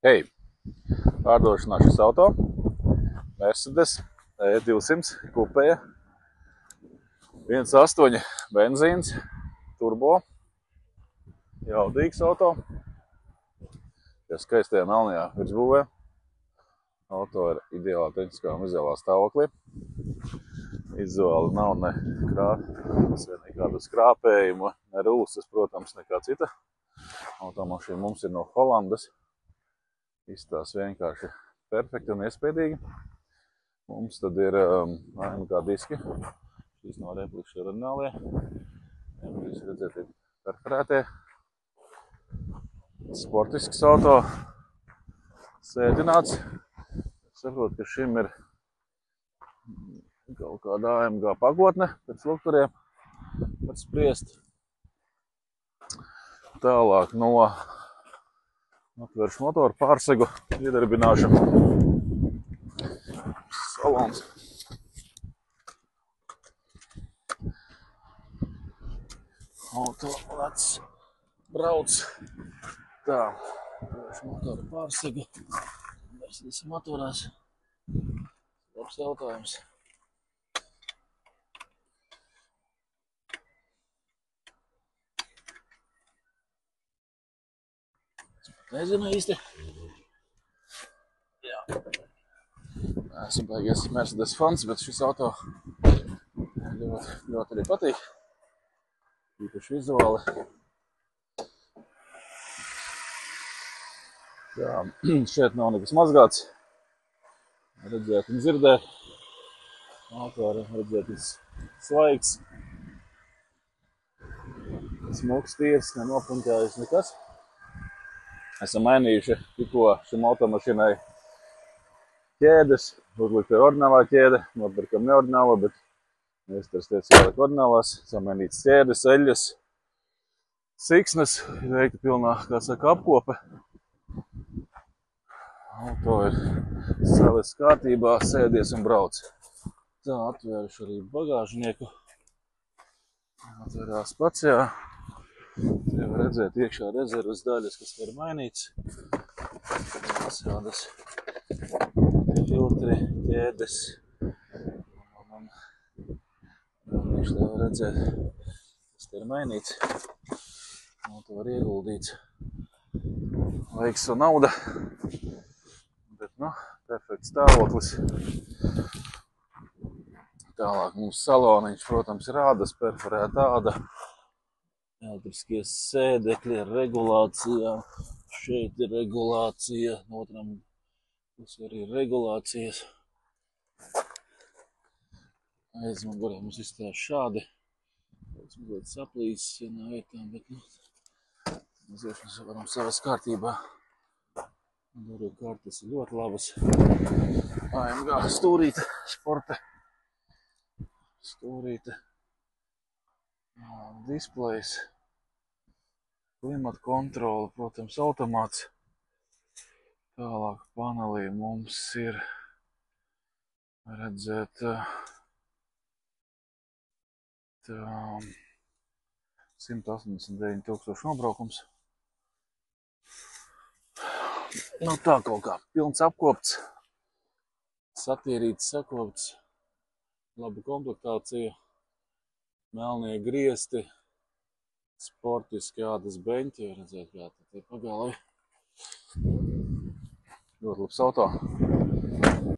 Hei, pārdošanā šis auto Mercedes E200 kupē 1.8 benzīns, turbo, jaudīgs auto, ja skaistajā melnajā virsbūvē. Auto ir ideālā tehniskā un vizuālā stāvoklī. Vizuāli nav nekādu skrāpējumu, ne rūsas, protams, nekā cita. Automašīna mums ir no Holandas. Izstās vienkārši perfekti un iespēdīgi. Mums tad ir AMG diski. Šīs no replikas oriģinālie. Jūs redzēt, ir perforētie. Sportisks auto. Sēdināts. Saprotu, ka šim ir kaut kāda AMG pagotne pēc lukturiem var spriest. Tālāk no atvēršu motoru pārsegu, iedarbināšu salons. Auto lec brauc. Tā, atvēršu motoru pārsegu. Mercedes motorās. Labs jautājums. Nezinu īsti. Jā. Esmu baigies Mercedes fans, bet šis auto ļoti arī patīk. Īpaši vizuāli. Jā, šeit nav nekas mazgāts. Redzēt un dzirdēt. Auto redzēt svaigs. Smuks, tīrs, nenopunktājas nekas. Esam mainījuši tikko šim automašīnai ķēdes. Uzlikt ir ordinālā ķēde, nopirkam neordinālo, bet meistars teica jāliek ordinālās. Samainīts ķēdes, eļļas, siksnes, veikta pilnā, kā saka, apkope. Auto ir salis kārtībā, sēdies un brauc. Tā, atvēršu arī bagāžnieku. Atvērās pats, jā. Te var redzēt iekšā rezervas daļas, kas var mainīts. Tādas filtri, ķēdes. Viņš te var redzēt, kas te ir mainīts. Auto var ieguldīts. Laiks un nauda. Bet, perfekts stāvoklis. Tālāk mums saloniņš, protams, ir ādas, perforēta āda. Elektriskie sēdekļi ar regulācijām. Šeit ir regulācija, no otram pusē arī ir regulācijas. Aizmugurē mums izstās šādi. Mazliet saplīsis vienā vietā, bet mēs varam savas kārtībā. Durvju kartes ir ļoti labas. AMG stūrīte, sporta stūrīte. Displejs, klimata kontrole, protams, automāts. Tālāk panelī mums ir, redzēt, 189 000 nobraukums. Tā kaut kā pilns apkopts, satīrīts, sakopts, laba komplektācija. Melnie griesti, sportiski ādas beņķi, redzēt, kā tad ir pagalvi. Ļoti labs auto.